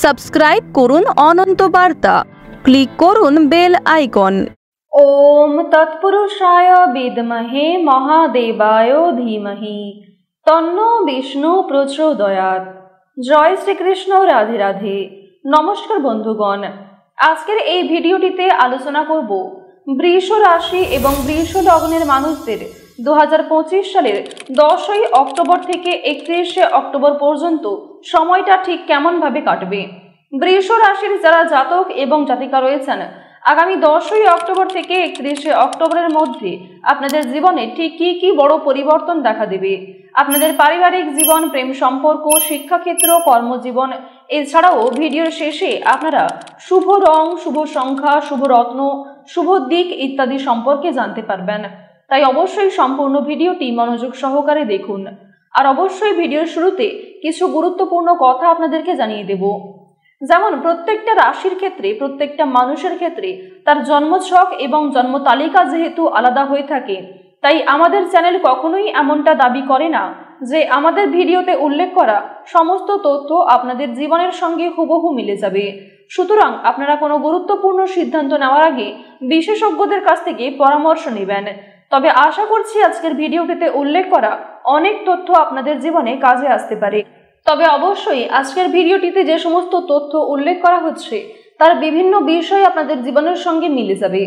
Subscribe করুন অনন্ত বার্তা, click করুন বেল আইকন। ওম তৎপুরুষায় বিদ্মহে মহাদেবায় ধীমহি তন্নো বিষ্ণু প্রচোদয়াৎ। জয় শ্রীকৃষ্ণ, রাধে রাধে। নমস্কার বন্ধুগণ, আজকের এই ভিডিওটিতে আলোচনা করব বৃষ রাশি এবং বৃষ লগ্নের মানুষদের 2025 সালের 10ই অক্টোবর থেকে 31শে অক্টোবর পর্যন্ত সময়টা ঠিক কেমনভাবে কাটবে। বৃষ রাশির যারা জাতক এবং জাতিকা রয়েছেন, আগামী 10ই অক্টোবর থেকে 31শে অক্টোবরের মধ্যে আপনাদের জীবনে ঠিক কি বড় পরিবর্তন দেখা দেবে। আপনাদের পারিবারিক জীবন, প্রেম সম্পর্ক, শিক্ষাক্ষেত্র, কর্মজীবন, এছাড়াও ভিডিওর শেষে আপনারা শুভ রং, শুভ সংখ্যা, শুভ রত্ন, শুভ দিক ইত্যাদি সম্পর্কে জানতে পারবেন। তাই অবশ্যই সম্পূর্ণ ভিডিওটি মনোযোগ সহকারে দেখুন। আর অবশ্যই ভিডিওর শুরুতে কিছু গুরুত্বপূর্ণ কথা আপনাদেরকে জানিয়ে দেব। যেমন প্রত্যেকটা রাশির ক্ষেত্রে, প্রত্যেকটা মানুষের ক্ষেত্রে তার জন্মছক এবং জন্ম তালিকা যেহেতু আলাদা হয়ে থাকে, তাই আমাদের চ্যানেল কখনোই এমনটা দাবি করে না যে আমাদের ভিডিওতে উল্লেখ করা সমস্ত তথ্য আপনাদের জীবনের সঙ্গে হুবহু মিলে যাবে। সুতরাং আপনারা কোনো গুরুত্বপূর্ণ সিদ্ধান্ত নেওয়ার আগে বিশেষজ্ঞদের কাছ থেকে পরামর্শ নেবেন। তবে আশা করছি আজকের ভিডিওটিতে উল্লেখ করা অনেক তথ্য আপনাদের জীবনে কাজে আসতে পারে। তবে অবশ্যই আজকের ভিডিওটিতে যে সমস্ত তথ্য উল্লেখ করা হচ্ছে তার বিভিন্ন বিষয় আপনাদের জীবনের সঙ্গে মিলে যাবে।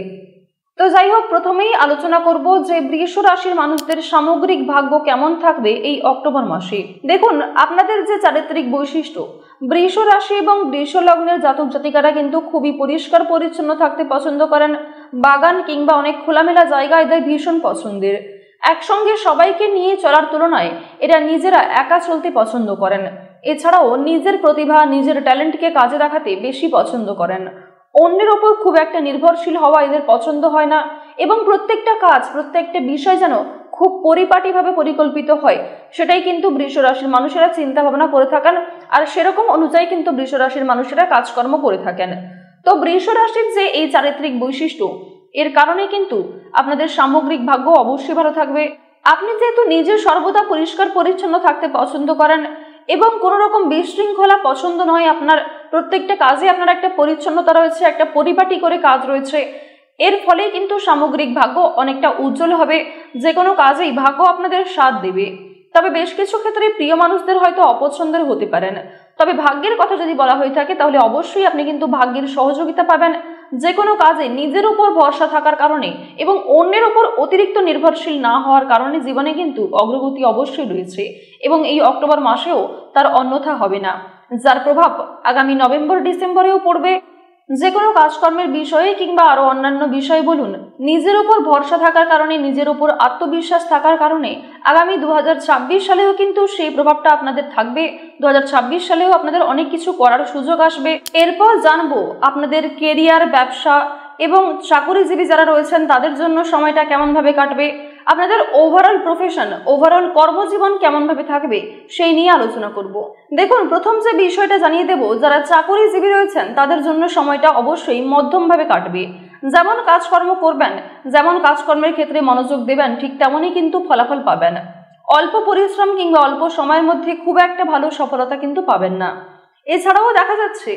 তো যাই হোক, প্রথমেই আলোচনা করব যে বৃষ রাশির মানুষদের সামগ্রিক ভাগ্য কেমন থাকবে এই অক্টোবর মাসে। দেখুন, আপনাদের যে চারিত্রিক বৈশিষ্ট্য, বৃষ রাশি এবং বৃষ লগ্নের জাতক জাতিকারা কিন্তু খুবই পরিষ্কার পরিচ্ছন্ন থাকতে পছন্দ করেন। বাগান কিংবা অনেক খোলামেলা জায়গা এদের ভীষণ পছন্দের। একসঙ্গে সবাইকে নিয়ে চলার তুলনায় এরা নিজেরা একা চলতে পছন্দ করেন। এছাড়াও নিজের প্রতিভা, নিজের ট্যালেন্টকে কাজে দেখাতে বেশি পছন্দ করেন। অন্যের ওপর খুব একটা নির্ভরশীল হওয়া এদের পছন্দ হয় না এবং প্রত্যেকটা কাজ, প্রত্যেকটা বিষয় যেন খুব পরিপাটিভাবে পরিকল্পিত হয়, সেটাই কিন্তু বৃষ রাশির মানুষেরা চিন্তা ভাবনা করে থাকেন। আর সেরকম অনুযায়ী কিন্তু বৃষ রাশির মানুষেরা কাজকর্ম করে থাকেন। তো বৃষ রাশির যে এই চারিত্রিক বৈশিষ্ট্য, এর কারণে কিন্তু আপনাদের সামগ্রিক ভাগ্য অবশ্যই ভালো থাকবে। আপনি যেহেতু নিজে সর্বদা পরিষ্কার পরিচ্ছন্ন থাকতে পছন্দ করেন এবং কোনো রকম বিশৃঙ্খলা পছন্দ নয়, আপনার প্রত্যেকটা কাজে আপনার একটা পরিচ্ছন্নতা রয়েছে, একটা পরিপাটি করে কাজ রয়েছে, এর ফলে কিন্তু সামগ্রিক ভাগ্য অনেকটা উজ্জ্বল হবে। যে কোনো কাজেই ভাগ্য আপনাদের সাথ দেবে। তবে বেশ কিছু ক্ষেত্রে প্রিয় মানুষদের হয়তো অপছন্দের হতে পারেন। তবে ভাগ্যের কথা যদি বলা হয়ে থাকে তাহলে অবশ্যই আপনি কিন্তু ভাগ্যের সহযোগিতা পাবেন। যে কোনো কাজে নিজের উপর ভরসা থাকার কারণে এবং অন্যের উপর অতিরিক্ত নির্ভরশীল না হওয়ার কারণে জীবনে কিন্তু অগ্রগতি অবশ্যই রয়েছে এবং এই অক্টোবর মাসেও তার অন্যথা হবে না, যার প্রভাব আগামী নভেম্বর ডিসেম্বরেও পড়বে। যে কোনো কাজকর্মের বিষয়ে কিংবা আরো অন্যান্য বিষয় বলুন, নিজের উপর ভরসা থাকার কারণে, নিজের উপর আত্মবিশ্বাস থাকার কারণে আগামী 2026 সালেও কিন্তু সেই প্রভাবটা আপনাদের থাকবে। 2026 সালেও আপনাদের অনেক কিছু করার সুযোগ আসবে। এরপর জানবো আপনাদের কেরিয়ার, ব্যবসা এবং চাকুরিজীবী যারা রয়েছেন তাদের জন্য সময়টা কেমনভাবে কাটবে, আপনাদের ওভারঅল প্রফেশন, ওভারঅল কর্মজীবন কেমনভাবে থাকবে সেই নিয়ে আলোচনা করব। দেখুন, প্রথম যে বিষয়টা জানিয়ে দেব, যারা চাকুরিজীবী রয়েছেন তাদের জন্য সময়টা অবশ্যই মধ্যমভাবে কাটবে। যেমন কাজকর্ম করবেন, যেমন কাজকর্মের ক্ষেত্রে মনোযোগ দেবেন, ঠিক তেমনই কিন্তু ফলাফল পাবেন। অল্প পরিশ্রম কিংবা অল্প সময়ের মধ্যে খুব একটা ভালো সফলতা কিন্তু পাবেন না। এছাড়াও দেখা যাচ্ছে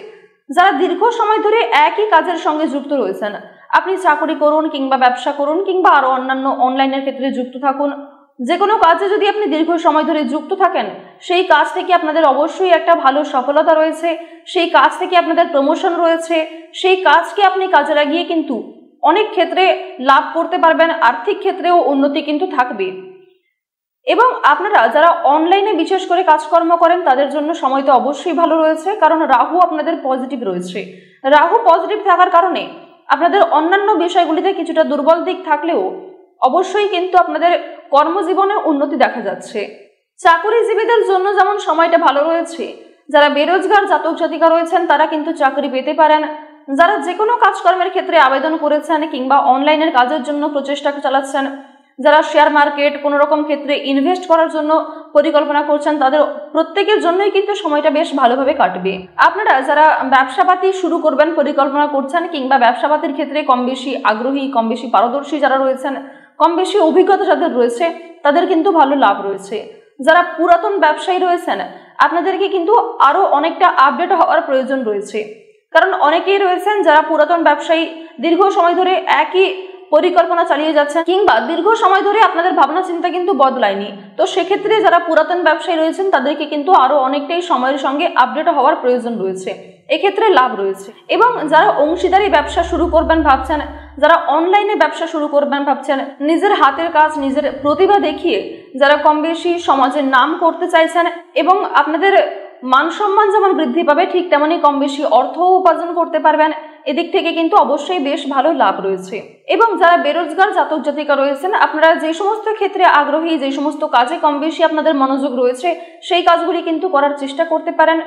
যারা দীর্ঘ সময় ধরে একই কাজের সঙ্গে যুক্ত রয়েছেন, আপনি চাকরি করুন কিংবা ব্যবসা করুন কিংবা আরো অন্যান্য অনলাইনের ক্ষেত্রে যুক্ত থাকুন, যে কোনো কাজে যদি আপনি দীর্ঘ সময় ধরে যুক্ত থাকেন, সেই কাজ থেকে আপনাদের অবশ্যই একটা ভালো সফলতা রয়েছে, সেই কাজ থেকে আপনাদের প্রমোশন রয়েছে, সেই কাজকে আপনি কাজে লাগিয়ে কিন্তু অনেক ক্ষেত্রে লাভ করতে পারবেন। আর্থিক ক্ষেত্রেও উন্নতি কিন্তু থাকবে। এবং আপনারা যারা অনলাইনে বিশেষ করে কাজকর্ম করেন তাদের জন্য সময় তো অবশ্যই ভালো রয়েছে, কারণ রাহু আপনাদের পজিটিভ রয়েছে। রাহু পজিটিভ থাকার কারণে আপনাদের অন্যান্য বিষয়গুলিতে কিছুটা দুর্বল দিক থাকলেও অবশ্যই কিন্তু আপনাদের কর্মজীবনে উন্নতি দেখা যাচ্ছে। চাকরিজীবীদের জন্য যেমন সময়টা ভালো রয়েছে, যারা বেরোজগার জাতক জাতিকা রয়েছেন তারা কিন্তু চাকরি পেতে পারেন। যারা যে কোনো কাজকর্মের ক্ষেত্রে আবেদন করেছেন কিংবা অনলাইনের কাজের জন্য প্রচেষ্টা চালাচ্ছেন, যারা শেয়ার মার্কেট কোনো রকম ক্ষেত্রে ইনভেস্ট করার জন্য পরিকল্পনা করছেন, তাদের প্রত্যেকের জন্যই কিন্তু সময়টা বেশ ভালোভাবে কাটবে। আপনারা যারা ব্যবসাপাতি শুরু করবেন পরিকল্পনা করছেন কিংবা ব্যবসাপাতির ক্ষেত্রে কম বেশি আগ্রহী, কম বেশি পারদর্শী যারা রয়েছেন, কম বেশি অভিজ্ঞতা যাদের রয়েছে, তাদের কিন্তু ভালো লাভ রয়েছে। যারা পুরাতন ব্যবসায়ী রয়েছেন, আপনাদেরকে কিন্তু আরো অনেকটা আপডেট হওয়ার প্রয়োজন রয়েছে। কারণ অনেকেই রয়েছেন যারা পুরাতন ব্যবসায়ী, দীর্ঘ সময় ধরে একই পরিকল্পনা চালিয়ে যাচ্ছেন, কিংবা দীর্ঘ সময় ধরে আপনাদের ভাবনা চিন্তা কিন্তু বদলায়নি। তো সেক্ষেত্রে যারা পুরাতন ব্যবসায়ী রয়েছেন তাদেরকে কিন্তু আরো অনেকটাই সময়ের সঙ্গে আপডেট হওয়ার প্রয়োজন রয়েছে, এক্ষেত্রে লাভ রয়েছে। এবং যারা অংশীদারি ব্যবসা শুরু করবেন ভাবছেন, যারা অনলাইনে ব্যবসা শুরু করবেন ভাবছেন, নিজের হাতের কাজ, নিজের প্রতিভা দেখিয়ে যারা কম বেশি সমাজের নাম করতে চাইছেন এবং আপনাদের মান সম্মান যেমন বৃদ্ধি পাবে ঠিক তেমনই কম বেশি অর্থ উপার্জন করতে পারবেন, এদিক থেকে কিন্তু অবশ্যই বেশ ভালো লাভ রয়েছে। এবং যারা বেরোজগার জাতক জাতিকা রয়েছেন, আপনারা যে সমস্ত ক্ষেত্রে আগ্রহী, যে সমস্ত কাজে কম বেশি আপনাদের মনোযোগ রয়েছে সেই কাজগুলি কিন্তু করার চেষ্টা করতে পারেন।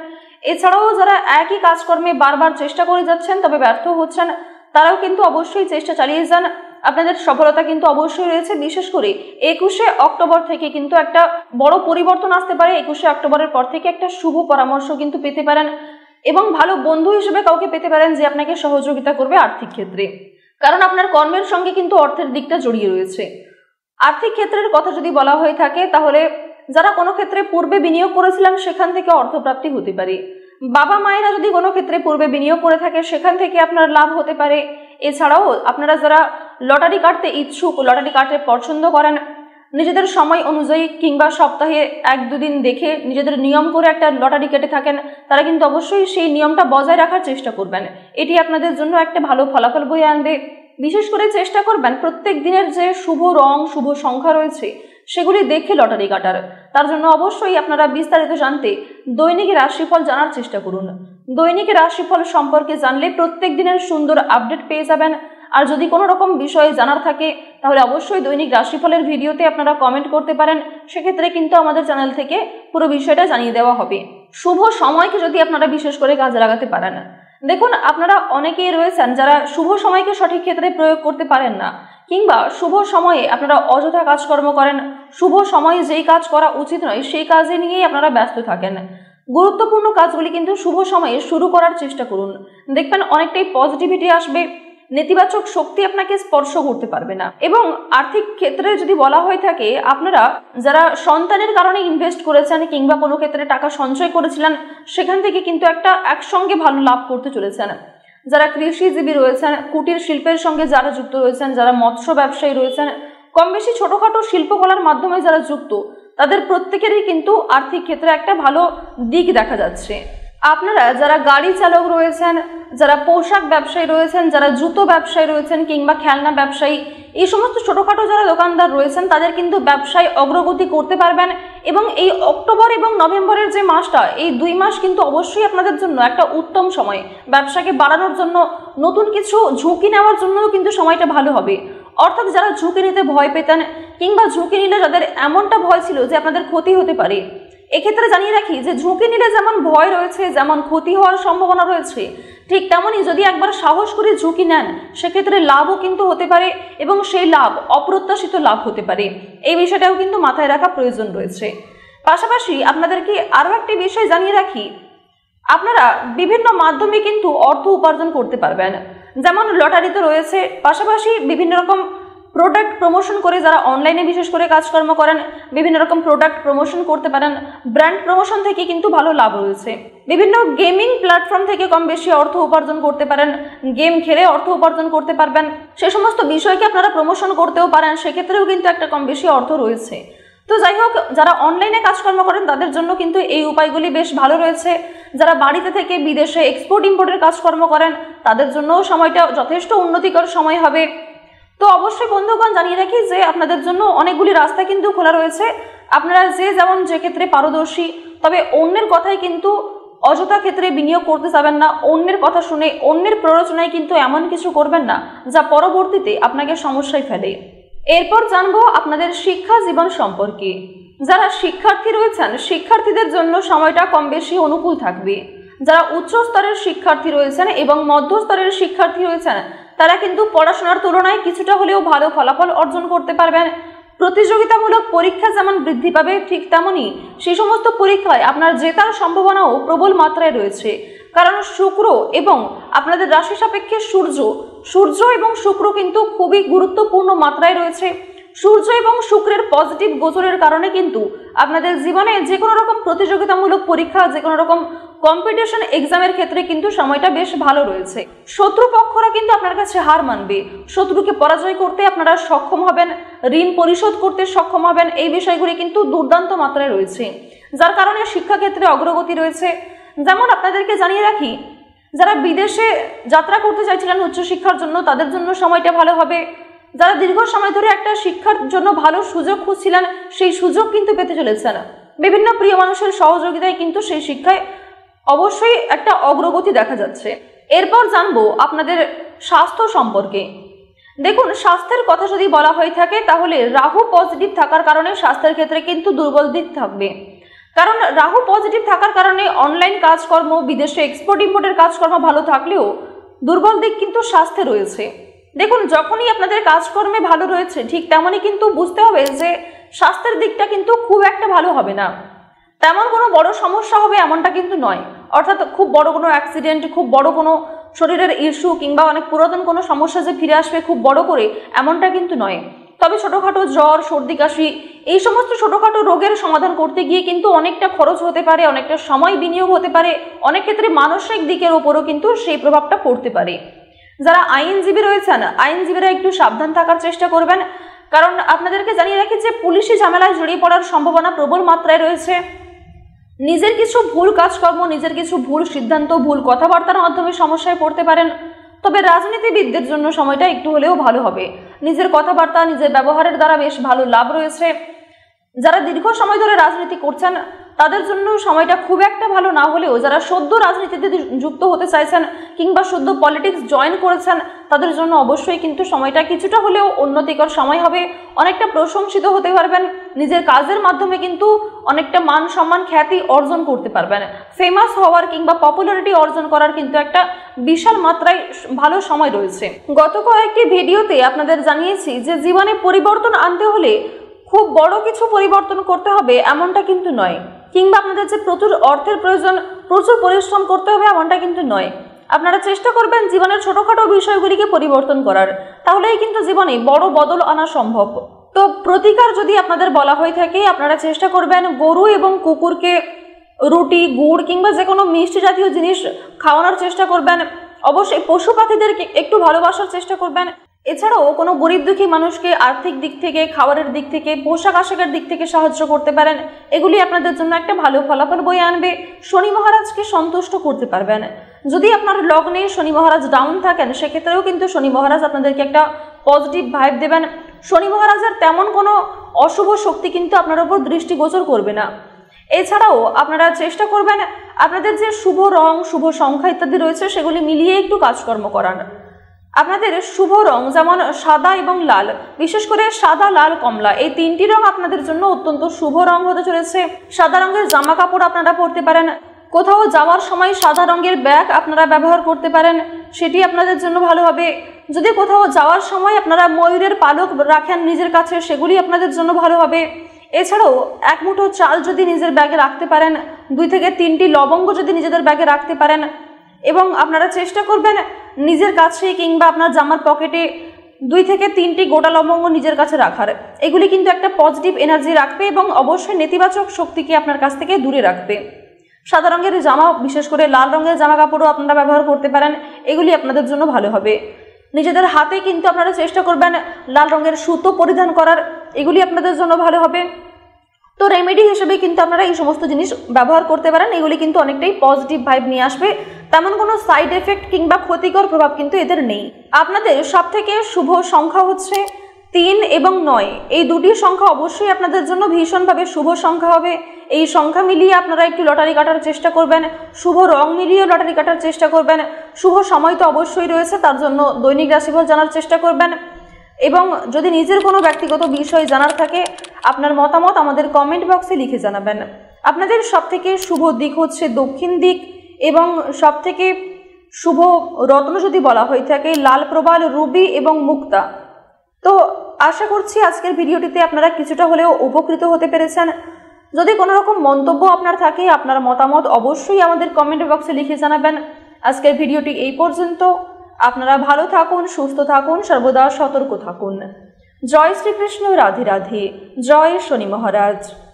এছাড়াও যারা একই কাজকর্মে বারবার চেষ্টা করে যাচ্ছেন তবে ব্যর্থ হচ্ছেন, তারাও কিন্তু অবশ্যই চেষ্টা চালিয়ে যান, আপনাদের সফলতা কিন্তু অবশ্যই রয়েছে। বিশেষ করে 21শে অক্টোবর থেকে কিন্তু একটা বড় পরিবর্তন আসতে পারে। 21শে অক্টোবরের পর থেকে একটা শুভ পরামর্শ কিন্তু পেতে পারেন এবং ভালো বন্ধু হিসেবে কাউকে পেতে পারেন যে আপনাকে সহযোগিতা করবে আর্থিক ক্ষেত্রে। কারণ আপনার কর্মের সঙ্গে কিন্তু অর্থের দিকটা জড়িয়ে রয়েছে। আর্থিক ক্ষেত্রের কথা যদি বলা হয়ে থাকে তাহলে যারা কোনো ক্ষেত্রে পূর্বে বিনিয়োগ করেছিলেন সেখান থেকে অর্থপ্রাপ্তি হতে পারে। বাবা মায়েরা যদি কোনো ক্ষেত্রে পূর্বে বিনিয়োগ করে থাকে সেখান থেকে আপনার লাভ হতে পারে। এছাড়াও আপনারা যারা লটারি কাটতে ইচ্ছুক, লটারি কাটতে পছন্দ করেন, নিজেদের সময় অনুযায়ী কিংবা সপ্তাহে 1-2 দিন দেখে নিজেদের নিয়ম করে একটা লটারি কেটে থাকেন, তারা কিন্তু অবশ্যই সেই নিয়মটা বজায় রাখার চেষ্টা করবেন। এটি আপনাদের জন্য একটা ভালো ফলাফল বয়ে আনবে। বিশেষ করে চেষ্টা করবেন প্রত্যেক দিনের যে শুভ রং, শুভ সংখ্যা রয়েছে সেগুলি দেখে লটারি কাটার। তার জন্য অবশ্যই আপনারা বিস্তারিত জানতে দৈনিক রাশিফল জানার চেষ্টা করুন। দৈনিক রাশিফল সম্পর্কে জানলে প্রত্যেক দিনের সুন্দর আপডেট পেয়ে যাবেন। আর যদি কোনো রকম বিষয়ে জানার থাকে তাহলে অবশ্যই দৈনিক রাশিফলের ভিডিওতে আপনারা কমেন্ট করতে পারেন, সেক্ষেত্রে কিন্তু আমাদের চ্যানেল থেকে পুরো বিষয়টা জানিয়ে দেওয়া হবে। শুভ সময়কে যদি আপনারা বিশেষ করে কাজে লাগাতে পারেন, দেখুন আপনারা অনেকেই রয়েছেন যারা শুভ সময়কে সঠিক ক্ষেত্রে প্রয়োগ করতে পারেন না, কিংবা শুভ সময়ে আপনারা অযথা কাজকর্ম করেন, শুভ সময়ে যেই কাজ করা উচিত নয় সেই কাজে নিয়েই আপনারা ব্যস্ত থাকেন। গুরুত্বপূর্ণ কাজগুলি কিন্তু শুভ সময়ে শুরু করার চেষ্টা করুন, দেখবেন অনেকটাই পজিটিভিটি আসবে, নেতিবাচক শক্তি আপনাকে স্পর্শ করতে পারবে না। এবং আর্থিক ক্ষেত্রে যদি বলা হয়ে থাকে, আপনারা যারা সন্তানের কারণে ইনভেস্ট করেছেন কিংবা কোনো ক্ষেত্রে টাকা সঞ্চয় করেছিলেন সেখান থেকে কিন্তু একটা একসঙ্গে ভালো লাভ করতে চলেছেন। যারা কৃষিজীবী রয়েছেন, কুটির শিল্পের সঙ্গে যারা যুক্ত রয়েছেন, যারা মৎস্য ব্যবসায়ী রয়েছেন, কম বেশি ছোটখাটো শিল্পকলার মাধ্যমে যারা যুক্ত, তাদের প্রত্যেকেরই কিন্তু আর্থিক ক্ষেত্রে একটা ভালো দিক দেখা যাচ্ছে। আপনারা যারা গাড়ি চালক রয়েছেন, যারা পোশাক ব্যবসায়ী রয়েছেন, যারা জুতো ব্যবসায়ী রয়েছেন কিংবা খেলনা ব্যবসায়ী, এই সমস্ত ছোটখাটো যারা দোকানদার রয়েছেন তাদের কিন্তু ব্যবসায় অগ্রগতি করতে পারবেন। এবং এই অক্টোবর এবং নভেম্বরের যে মাসটা, এই 2 মাস কিন্তু অবশ্যই আপনাদের জন্য একটা উত্তম সময়। ব্যবসাকে বাড়ানোর জন্য, নতুন কিছু ঝুঁকি নেওয়ার জন্যও কিন্তু সময়টা ভালো হবে। অর্থাৎ যারা ঝুঁকি নিতে ভয় পেতেন কিংবা ঝুঁকি নিলে যাদের এমনটা ভয় ছিল যে আপনাদের ক্ষতি হতে পারে, এক্ষেত্রে জানিয়ে রাখি যে ঝুঁকি নিলে যেমন ভয় রয়েছে, যেমন ক্ষতি হওয়ার সম্ভাবনা রয়েছে, ঠিক তেমনই যদি একবার সাহস করে ঝুঁকি নেন সেক্ষেত্রে লাভও কিন্তু হতে পারে এবং সেই লাভ অপ্রত্যাশিত লাভ হতে পারে। এই বিষয়টাও কিন্তু মাথায় রাখা প্রয়োজন রয়েছে। পাশাপাশি আপনাদেরকে আরও একটি বিষয় জানিয়ে রাখি, আপনারা বিভিন্ন মাধ্যমে কিন্তু অর্থ উপার্জন করতে পারবেন। যেমন লটারি তো রয়েছে, পাশাপাশি বিভিন্ন রকম প্রোডাক্ট প্রমোশন করে যারা অনলাইনে বিশেষ করে কাজকর্ম করেন, বিভিন্ন রকম প্রোডাক্ট প্রমোশন করতে পারেন। ব্র্যান্ড প্রমোশন থেকে কিন্তু ভালো লাভ রয়েছে। বিভিন্ন গেমিং প্ল্যাটফর্ম থেকে কম বেশি অর্থ উপার্জন করতে পারেন, গেম খেলে অর্থ উপার্জন করতে পারবেন। সে সমস্ত বিষয়কে আপনারা প্রমোশন করতেও পারেন, সেক্ষেত্রেও কিন্তু একটা কম বেশি অর্থ রয়েছে। তো যাই হোক, যারা অনলাইনে কাজকর্ম করেন তাদের জন্য কিন্তু এই উপায়গুলি বেশ ভালো রয়েছে। যারা বাড়িতে থেকে বিদেশে এক্সপোর্ট ইম্পোর্টের কাজকর্ম করেন তাদের জন্যও সময়টা যথেষ্ট উন্নতিকর সময় হবে। তো অবশ্যই বন্ধুগণ জানিয়ে রাখি যে আপনাদের জন্য অনেকগুলি রাস্তা কিন্তু খোলা রয়েছে। আপনারা যে যেমন যে ক্ষেত্রে পারদর্শী, তবে অন্যের কথাই কিন্তু অযথা ক্ষেত্রে বিনিয়োগ করতে যাবেন না। অন্যের কথা শুনে, অন্যের প্ররোচনায় কিন্তু এমন কিছু করবেন না যা পরবর্তীতে আপনাকে সমস্যায় ফেলে। এরপর জানবো আপনাদের শিক্ষা জীবন সম্পর্কে। যারা শিক্ষার্থী রয়েছেন, শিক্ষার্থীদের জন্য সময়টা কম বেশি অনুকূল থাকবে। যারা উচ্চ স্তরের শিক্ষার্থী রয়েছেন এবং মধ্যস্তরের শিক্ষার্থী রয়েছেন তারা কিন্তু পড়াশোনার তুলনায় কিছুটা হলেও ভালো ফলাফল অর্জন করতে পারবেন। প্রতিযোগিতামূলক পরীক্ষা যেমন বৃদ্ধি পাবে, ঠিক তেমনই সেই সমস্ত পরীক্ষায় আপনার জেতার সম্ভাবনাও প্রবল মাত্রায় রয়েছে। কারণ শুক্র এবং আপনাদের রাশি সাপেক্ষে সূর্য এবং শুক্র কিন্তু খুবই গুরুত্বপূর্ণ মাত্রায় রয়েছে। সূর্য এবং শুক্রের পজিটিভ গোচরের কারণে কিন্তু আপনাদের জীবনে যে কোনো রকম প্রতিযোগিতামূলক পরীক্ষা, যে কোনো রকম কম্পিটিশন এক্সামের ক্ষেত্রে কিন্তু সময়টা বেশ ভালো রয়েছে। শত্রুপক্ষরা কিন্তু আপনার কাছে হার মানবে, শত্রুকে পরাজয় করতে আপনারা সক্ষম হবেন, ঋণ পরিশোধ করতে সক্ষম হবেন। এই বিষয়গুলি কিন্তু দুর্দান্ত মাত্রায় রয়েছে, যার কারণে শিক্ষাক্ষেত্রে অগ্রগতি রয়েছে। যেমন আপনাদেরকে জানিয়ে রাখি, যারা বিদেশে যাত্রা করতে চাইছিলেন উচ্চশিক্ষার জন্য, তাদের জন্য সময়টা ভালো হবে। যারা দীর্ঘ সময় ধরে একটা শিক্ষার জন্য ভালো সুযোগ খুঁজছিলেন, সেই সুযোগ কিন্তু পেতে চলেছেন। বিভিন্ন প্রিয় মানুষের সহযোগিতায় কিন্তু সেই শিক্ষায় অবশ্যই একটা অগ্রগতি দেখা যাচ্ছে। এরপর জানবো আপনাদের স্বাস্থ্য সম্পর্কে। দেখুন, স্বাস্থ্যের কথা যদি বলা হয়ে থাকে তাহলে রাহু পজিটিভ থাকার কারণে স্বাস্থ্যের ক্ষেত্রে কিন্তু দুর্বল দিক থাকবে। কারণ রাহু পজিটিভ থাকার কারণে অনলাইন কাজকর্ম, বিদেশে এক্সপোর্ট ইম্পোর্টের কাজকর্ম ভালো থাকলেও দুর্বল দিক কিন্তু স্বাস্থ্যে রয়েছে। দেখুন, যখনই আপনাদের কাজকর্মে ভালো রয়েছে ঠিক তেমনই কিন্তু বুঝতে হবে যে স্বাস্থ্যের দিকটা কিন্তু খুব একটা ভালো হবে না। তেমন কোনো বড় সমস্যা হবে এমনটা কিন্তু নয়, অর্থাৎ খুব বড় কোনো অ্যাক্সিডেন্ট, খুব বড় কোনো শরীরের ইস্যু কিংবা অনেক পুরাতন কোনো সমস্যা যে ফিরে আসবে খুব বড় করে, এমনটা কিন্তু নয়। তবে ছোটোখাটো জ্বর, সর্দি, কাশি, এই সমস্ত ছোটোখাটো রোগের সমাধান করতে গিয়ে কিন্তু অনেকটা খরচ হতে পারে, অনেকটা সময় বিনিয়োগ হতে পারে, অনেক ক্ষেত্রে মানসিক দিকের উপরও কিন্তু সেই প্রভাবটা পড়তে পারে। যারা আইনজীবী রয়েছেন, আইনজীবীরা একটু সাবধান থাকার চেষ্টা করবেন, কারণ আপনাদেরকে জানিয়ে রাখি যে পুলিশি ঝামেলায় জড়িয়ে পড়ার সম্ভাবনা প্রবল মাত্রায় রয়েছে। নিজের কিছু ভুল কাজকর্ম, নিজের কিছু ভুল সিদ্ধান্ত, ভুল কথাবার্তার মাধ্যমে সমস্যায় পড়তে পারেন। তবে রাজনীতিবিদদের জন্য সময়টা একটু হলেও ভালো হবে। নিজের কথাবার্তা, নিজের ব্যবহারের দ্বারা বেশ ভালো লাভ রয়েছে। যারা দীর্ঘ সময় ধরে রাজনীতি করছেন তাদের জন্য সময়টা খুব একটা ভালো না হলেও যারা সদ্য রাজনীতিতে যুক্ত হতে চাইছেন কিংবা সদ্য পলিটিক্স জয়েন করেছেন তাদের জন্য অবশ্যই কিন্তু সময়টা কিছুটা হলেও উন্নতিকর সময় হবে। অনেকটা প্রশংসিত হতে পারবেন, নিজের কাজের মাধ্যমে কিন্তু অনেকটা মান সম্মান, খ্যাতি অর্জন করতে পারবেন। ফেমাস হওয়ার কিংবা পপুলারিটি অর্জন করার কিন্তু একটা বিশাল মাত্রায় ভালো সময় রয়েছে। গত কয়েকটি ভিডিওতে আপনাদের জানিয়েছি যে জীবনে পরিবর্তন আনতে হলে খুব বড় কিছু পরিবর্তন করতে হবে এমনটা কিন্তু নয়, কিংবা আপনাদের যে প্রচুর অর্থের প্রয়োজন, প্রচুর পরিশ্রম করতে হবে এমনটা কিন্তু নয়। আপনারা চেষ্টা করবেন জীবনের ছোটোখাটো বিষয়গুলিকে পরিবর্তন করার, তাহলেই কিন্তু জীবনে বড় বদল আনা সম্ভব। তো প্রতিকার যদি আপনাদের বলা হয়ে থাকে, আপনারা চেষ্টা করবেন গরু এবং কুকুরকে রুটি, গুড় কিংবা যে কোনো মিষ্টি জাতীয় জিনিস খাওয়ানোর চেষ্টা করবেন। অবশ্যই পশু পাখিদেরকে একটু ভালোবাসার চেষ্টা করবেন। এছাড়াও কোনো গরিব দুঃখী মানুষকে আর্থিক দিক থেকে, খাবারের দিক থেকে, পোশাক আশাকের দিক থেকে সাহায্য করতে পারেন। এগুলি আপনাদের জন্য একটা ভালো ফলাফল বয়ে আনবে। শনি মহারাজকে সন্তুষ্ট করতে পারবেন। যদি আপনার লগ্নে শনি মহারাজ ডাউন থাকেন সেক্ষেত্রেও কিন্তু শনি মহারাজ আপনাদেরকে একটা পজিটিভ ভাইব দেবেন। শনি মহারাজের তেমন কোনো অশুভ শক্তি কিন্তু আপনার উপর দৃষ্টিগোচর করবে না। এছাড়াও আপনারা চেষ্টা করবেন আপনাদের যে শুভ রং, শুভ সংখ্যা ইত্যাদি রয়েছে সেগুলি মিলিয়ে একটু কাজকর্ম করান। আপনাদের শুভ রং যেমন সাদা এবং লাল, বিশেষ করে সাদা, লাল, কমলা, এই তিনটি রং আপনাদের জন্য অত্যন্ত শুভ রং হতে চলেছে। সাদা রঙের জামা কাপড় আপনারা পরতে পারেন। কোথাও যাওয়ার সময় সাদা রঙের ব্যাগ আপনারা ব্যবহার করতে পারেন, সেটি আপনাদের জন্য ভালো হবে। যদি কোথাও যাওয়ার সময় আপনারা ময়ূরের পালক রাখেন নিজের কাছে, সেগুলি আপনাদের জন্য ভালো হবে। এছাড়াও এক মুঠো চাল যদি নিজের ব্যাগে রাখতে পারেন, 2 থেকে 3টি লবঙ্গ যদি নিজেদের ব্যাগে রাখতে পারেন, এবং আপনারা চেষ্টা করবেন নিজের কাছে কিংবা আপনার জামার পকেটে 2 থেকে 3টি গোটা লবঙ্গ নিজের কাছে রাখার। এগুলি কিন্তু একটা পজিটিভ এনার্জি রাখবে এবং অবশ্যই নেতিবাচক শক্তিকে আপনার কাছ থেকে দূরে রাখবে। সাদা রঙের জামা, বিশেষ করে লাল রঙের জামা কাপড়ও আপনারা ব্যবহার করতে পারেন, এগুলি আপনাদের জন্য ভালো হবে। নিজেদের হাতে কিন্তু আপনারা চেষ্টা করবেন লাল রঙের সুতো পরিধান করার, এগুলি আপনাদের জন্য ভালো হবে। তো রেমেডি হিসেবে কিন্তু আপনারা এই সমস্ত জিনিস ব্যবহার করতে পারেন, এগুলি কিন্তু অনেকটাই পজিটিভ ভাইব নিয়ে আসবে। তেমন কোনো সাইড এফেক্ট কিংবা ক্ষতিকর প্রভাব কিন্তু এদের নেই। আপনাদের সবথেকে শুভ সংখ্যা হচ্ছে 3 এবং 9। এই দুটি সংখ্যা অবশ্যই আপনাদের জন্য ভীষণভাবে শুভ সংখ্যা হবে। এই সংখ্যা মিলিয়ে আপনারা একটু লটারি কাটার চেষ্টা করবেন, শুভ রং মিলিয়ে লটারি কাটার চেষ্টা করবেন। শুভ সময় তো অবশ্যই রয়েছে, তার জন্য দৈনিক রাশিফল জানার চেষ্টা করবেন। এবং যদি নিজের কোনো ব্যক্তিগত বিষয় জানার থাকে আপনার মতামত আমাদের কমেন্ট বক্সে লিখে জানাবেন। আপনাদের সবথেকে শুভ দিক হচ্ছে দক্ষিণ দিক, এবং সবথেকে শুভ রত্ন যদি বলা হয়ে থাকে লাল প্রবাল, রুবি এবং মুক্তা। তো আশা করছি আজকের ভিডিওটিতে আপনারা কিছুটা হলেও উপকৃত হতে পেরেছেন। যদি কোনো রকম মন্তব্য আপনার থাকে, আপনার মতামত অবশ্যই আমাদের কমেন্ট বক্সে লিখে জানাবেন। আজকের ভিডিওটি এই পর্যন্ত। আপনারা ভালো থাকুন, সুস্থ থাকুন, সর্বদা সতর্ক থাকুন। জয় শ্রীকৃষ্ণ, রাধে রাধে। জয় শনি মহারাজ।